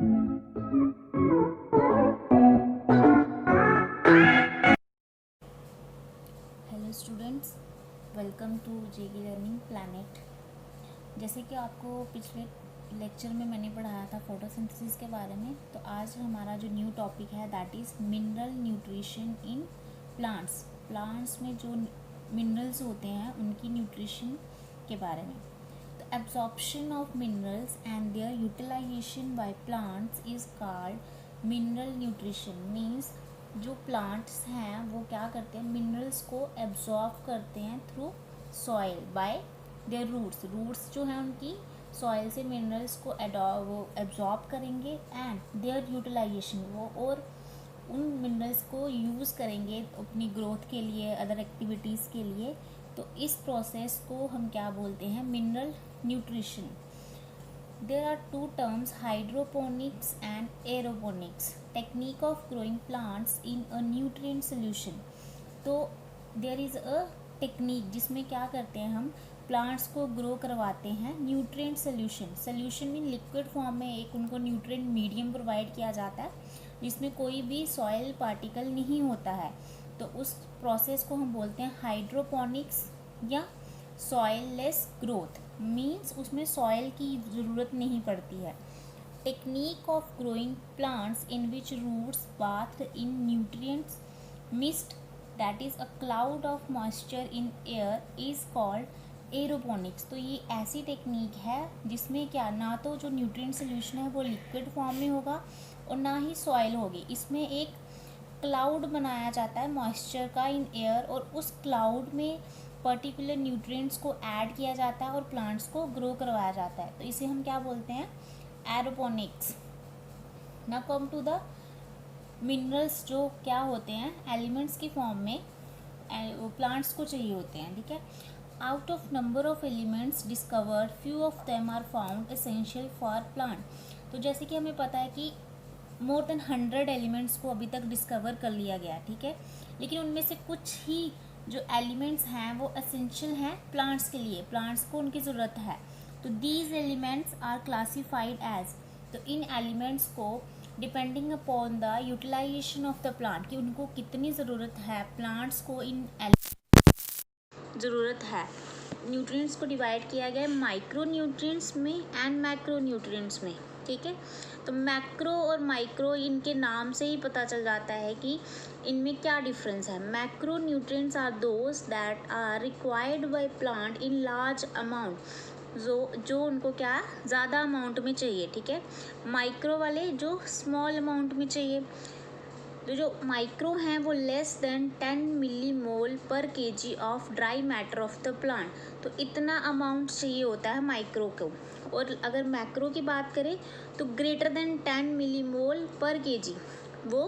Hello students, welcome to जेगी learning planet. जैसे कि आपको पिछले लेक्चर में मैंने पढ़ाया था फोटोसिंथेसिस के बारे में, तो आज हमारा जो न्यू टॉपिक है that is mineral nutrition in plants. Plants में जो मिनरल्स होते हैं उनकी न्यूट्रिशन के बारे में। तो absorption of minerals and their utilisation by plants is called mineral nutrition. Means जो प्लांट्स हैं वो क्या करते हैं, मिनरल्स को एब्जॉर्ब करते हैं through soil by their roots. Roots जो हैं उनकी सॉइल से मिनरल्स को वो एब्जॉर्ब करेंगे एंड देयर यूटिलाइजेशन, वो और उन मिनरल्स को यूज़ करेंगे अपनी ग्रोथ के लिए, अदर एक्टिविटीज़ के लिए। तो इस प्रोसेस को हम क्या बोलते हैं, mineral nutrition. There are two terms, hydroponics and aeroponics, technique of growing plants in a nutrient solution। तो there is a technique जिसमें क्या करते हैं, हम प्लांट्स को ग्रो करवाते हैं nutrient solution. Solution mean liquid form में एक उनको न्यूट्रिएंट मीडियम प्रोवाइड किया जाता है जिसमें कोई भी सॉइल पार्टिकल नहीं होता है। तो उस प्रोसेस को हम बोलते हैं हाइड्रोपोनिक्स या सॉइल लेस ग्रोथ। मीन्स उसमें सॉइल की ज़रूरत नहीं पड़ती है। Technique of growing plants in which roots bath in nutrients mist that is a cloud of moisture in air is called aeroponics. तो ये ऐसी टेक्निक है जिसमें क्या, ना तो जो न्यूट्रिएंट सोल्यूशन है वो लिक्विड फॉर्म में होगा और ना ही सॉइल होगी। इसमें एक क्लाउड बनाया जाता है मॉइस्चर का इन एयर, और उस क्लाउड में पर्टिकुलर न्यूट्रिएंट्स को ऐड किया जाता है और प्लांट्स को ग्रो करवाया जाता है। तो इसे हम क्या बोलते हैं, aeroponics. Now come to the minerals, जो क्या होते हैं एलिमेंट्स की फॉर्म में प्लांट्स को चाहिए होते हैं। ठीक है, out of number of elements discovered few of them are found essential for plant. तो जैसे कि हमें पता है कि मोर देन 100 एलिमेंट्स को अभी तक डिस्कवर कर लिया गया। ठीक है, लेकिन उनमें से कुछ ही जो एलिमेंट्स हैं वो एसेंशियल हैं प्लांट्स के लिए, प्लांट्स को उनकी ज़रूरत है। तो these elements are classified as, तो इन एलिमेंट्स को depending upon the utilisation of the plant, कि उनको कितनी ज़रूरत है, प्लांट्स को इन ज़रूरत है। न्यूट्रिएंट्स को डिवाइड किया गया है माइक्रो न्यूट्रिएंट्स में एंड मैक्रो न्यूट्रिएंट्स में। ठीक है, तो मैक्रो और माइक्रो इनके नाम से ही पता चल जाता है कि इनमें क्या डिफरेंस है। Macro nutrients are those that are required by plant in large amount, जो उनको क्या ज़्यादा अमाउंट में चाहिए। ठीक है, माइक्रो वाले जो स्मॉल अमाउंट में चाहिए। तो जो माइक्रो हैं वो लेस देन 10 मिली मोल पर KG of dry matter of the plant. तो इतना अमाउंट चाहिए होता है माइक्रो को। और अगर मैक्रो की बात करें तो ग्रेटर देन 10 मिली मोल पर केजी, वो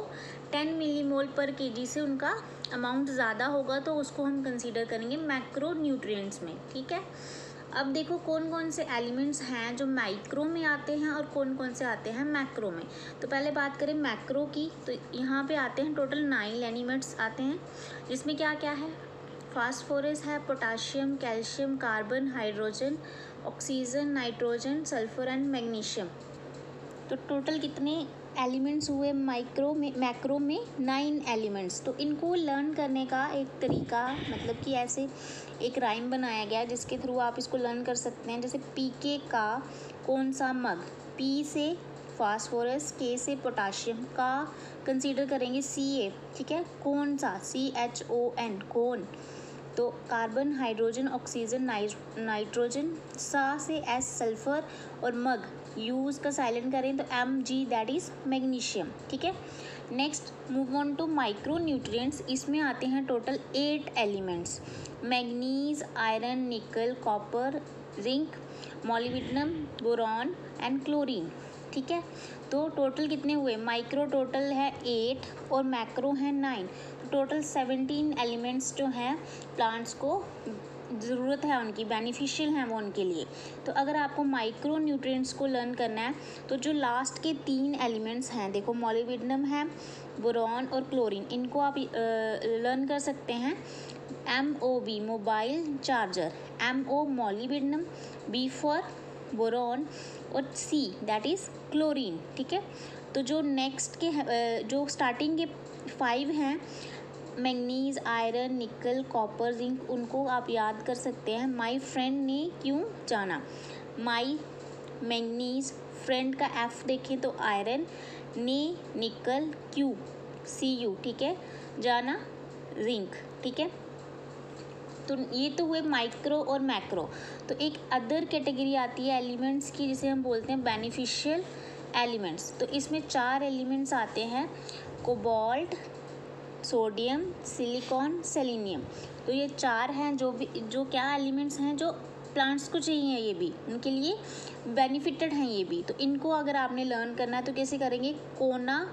10 मिली मोल पर केजी से उनका अमाउंट ज़्यादा होगा तो उसको हम कंसीडर करेंगे मैक्रो न्यूट्रिएंट्स में। ठीक है, अब देखो कौन कौन से एलिमेंट्स हैं जो माइक्रो में आते हैं और कौन कौन से आते हैं मैक्रो में। तो पहले बात करें मैक्रो की, तो यहाँ पे आते हैं टोटल 9 एलिमेंट्स आते हैं, जिसमें क्या क्या है, फास्फोरस है, potassium, calcium, carbon, hydrogen, oxygen, nitrogen, sulphur and magnesium. तो टोटल कितने एलिमेंट्स हुए मैक्रो में 9 एलिमेंट्स। तो इनको लर्न करने का एक तरीका, मतलब कि ऐसे एक राइम बनाया गया जिसके थ्रू आप इसको लर्न कर सकते हैं। जैसे पीके का कौन सा मग, पी से फास्फोरस, के से पोटाशियम, का कंसीडर करेंगे सी ए। ठीक है, कौन सा, CHON कौन। तो कार्बन, हाइड्रोजन, ऑक्सीजन, नाइट्रोजन, सा से S सल्फर, और मग यूज़ का साइलेंट करें तो Mg दैट इज़ मैग्नीशियम। ठीक है, next move on to micro nutrients. इसमें आते हैं total 8 elements, manganese, iron, nickel, copper, zinc, molybdenum, boron and chlorine. ठीक है, तो टोटल कितने हुए, माइक्रो टोटल है 8 और मैक्रो है 9। तो टोटल 17 एलिमेंट्स जो हैं प्लांट्स को ज़रूरत है, उनकी बेनिफिशियल हैं वो उनके लिए। तो अगर आपको माइक्रो न्यूट्रिएंट्स को लर्न करना है तो जो लास्ट के 3 एलिमेंट्स हैं, देखो मॉलिब्डेनम है, बोरॉन और क्लोरीन, इनको आप लर्न कर सकते हैं। MOB mobile charger, MO molybdenum, B for boron और सी दैट इज़ क्लोरीन। ठीक है, तो जो नेक्स्ट के जो स्टार्टिंग के 5 हैं, manganese, iron, nickel, copper, zinc, उनको आप याद कर सकते हैं। माई फ्रेंड ने क्यों जाना, माई मैंगनीज, फ्रेंड का एफ देखें तो आयरन, ने निकल, क्यू Cu, ठीक है, जाना जिंक। ठीक है, तो ये तो हुए माइक्रो और मैक्रो। तो एक अदर कैटेगरी आती है एलिमेंट्स की, जिसे हम बोलते हैं बेनिफिशियल एलिमेंट्स। तो इसमें 4 एलिमेंट्स आते हैं, कोबाल्ट, सोडियम, सिलिकॉन, सेलेनियम। तो ये 4 हैं जो क्या एलिमेंट्स हैं जो प्लांट्स को चाहिए, ये भी उनके लिए बेनिफिटेड हैं ये भी। तो इनको अगर आपने लर्न करना है तो कैसे करेंगे, कोना,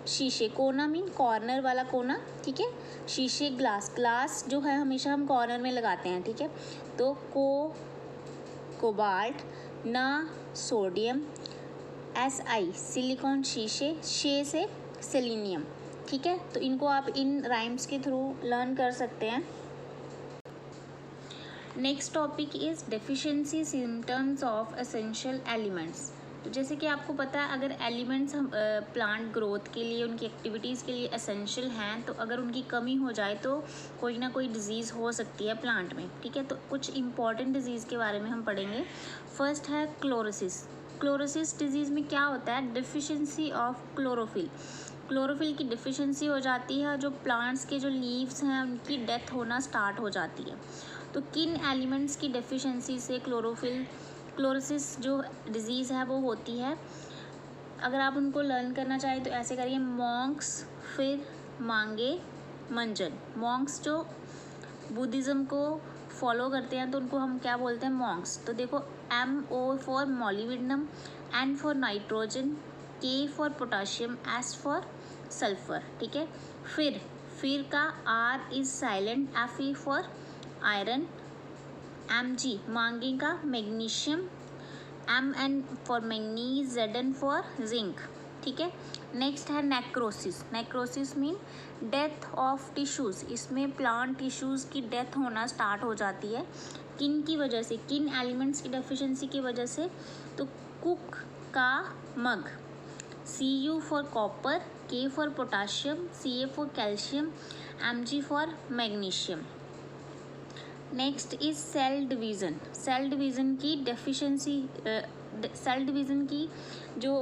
शीशे, कोना मीन कॉर्नर वाला कोना, ठीक है, शीशे, ग्लास जो है हमेशा हम कॉर्नर में लगाते हैं। ठीक है, तो कोबाल्ट, ना सोडियम, Si सिलिकॉन, शीशे, शे से सेलेनियम। ठीक है, तो इनको आप इन राइम्स के थ्रू लर्न कर सकते हैं। Next topic is deficiency symptoms of essential elements. तो जैसे कि आपको पता है, अगर एलिमेंट्स हम प्लांट ग्रोथ के लिए, उनकी एक्टिविटीज़ के लिए एसेंशियल हैं, तो अगर उनकी कमी हो जाए तो कोई ना कोई डिजीज़ हो सकती है प्लांट में। ठीक है, तो कुछ इंपॉर्टेंट डिजीज़ के बारे में हम पढ़ेंगे। फर्स्ट है क्लोरोसिस। क्लोरोसिस डिजीज़ में क्या होता है, डिफिशिएंसी ऑफ क्लोरोफिल। क्लोरोफिल की डिफिशिएंसी हो जाती है, जो प्लांट्स के जो लीव्स हैं उनकी डेथ होना स्टार्ट हो जाती है। तो किन एलिमेंट्स की डेफिशिएंसी से क्लोरोसिस जो डिज़ीज़ है वो होती है। अगर आप उनको लर्न करना चाहें तो ऐसे करिए, मॉन्क्स, फिर मांगे, मंजन। मॉन्क्स जो बुद्धिज़्म को फॉलो करते हैं तो उनको हम क्या बोलते हैं, मॉन्क्स। तो देखो, MO for molybdenum, N for nitrogen, K for potassium, S for sulphur. ठीक है, फिर का R is silent, Fe for iron, Mg मांगे का magnesium, Mn for manganese, Zn for zinc. ठीक है, नेक्स्ट है necrosis. Necrosis mean death of tissues. इसमें प्लांट टिश्यूज़ की डेथ होना स्टार्ट हो जाती है। किन की वजह से, किन एलिमेंट्स की डेफिशिएंसी की वजह से, तो कुक का मग, Cu for copper, K for potassium, Ca for calcium, Mg for magnesium. Next is cell division. Cell division की डेफिशिएंसी, सेल डिवीज़न की जो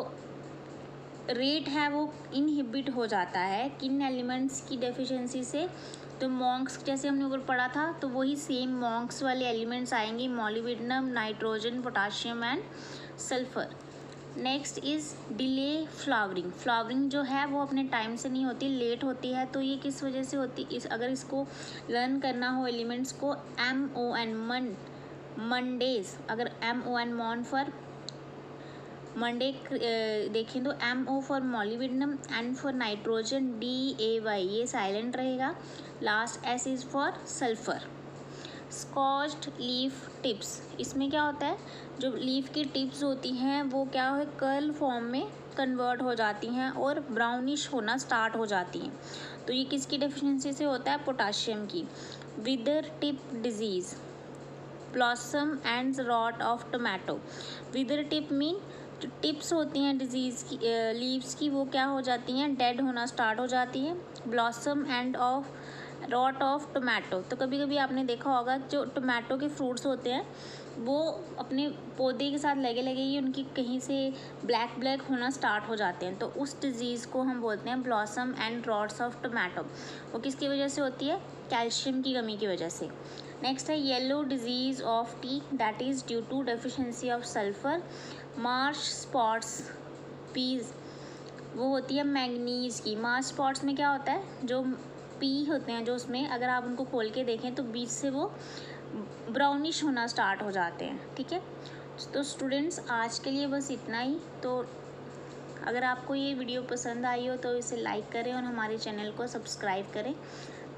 रेट है वो इनहिबिट हो जाता है किन एलिमेंट्स की डेफिशिएंसी से, तो मॉन्क्स, जैसे हमने ऊपर पढ़ा था, तो वही सेम मॉन्क्स वाले एलिमेंट्स आएंगे, molybdenum, nitrogen, potassium and sulphur. Next is delay flowering. Flowering जो है वो अपने टाइम से नहीं होती, लेट होती है। तो ये किस वजह से होती है, अगर इसको लर्न करना हो एलिमेंट्स को, MON मंडेज, अगर MON मॉन फॉर मंडे देखें तो MO for molybdenum, N for nitrogen, DAY ये साइलेंट रहेगा, last S is for sulphur. स्कॉच्ड leaf tips, इसमें क्या होता है, जो लीफ की टिप्स होती हैं वो क्या है, कर्ल फॉर्म में कन्वर्ट हो जाती हैं और ब्राउनिश होना स्टार्ट हो जाती हैं। तो ये किसकी डेफिशिएंसी से होता है, पोटाशियम की। Wither tip disease, blossom and rot of tomato. Wither tip mean जो टिप्स होती हैं डिजीज़ की, लीव्स की, वो क्या हो जाती हैं, डेड होना स्टार्ट हो जाती है। Blossom end of rot of tomato, तो कभी कभी आपने देखा होगा जो टोमेटो के फ्रूट्स होते हैं वो अपने पौधे के साथ लगे ही उनकी कहीं से ब्लैक होना स्टार्ट हो जाते हैं, तो उस डिज़ीज़ को हम बोलते हैं blossom and rots of tomato. वो किसकी वजह से होती है, कैल्शियम की कमी की वजह से। नेक्स्ट है yellow disease of tea, that is due to deficiency of sulphur. Marsh spots peas, वो होती है मैंगनीज़ की। मार्श स्पॉट्स में क्या होता है, जो पी होते हैं जो उसमें अगर आप उनको खोल के देखें तो बीच से वो ब्राउनिश होना स्टार्ट हो जाते हैं। ठीक है, तो स्टूडेंट्स आज के लिए बस इतना ही। तो अगर आपको ये वीडियो पसंद आई हो तो इसे लाइक करें और हमारे चैनल को सब्सक्राइब करें।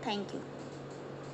Thank you.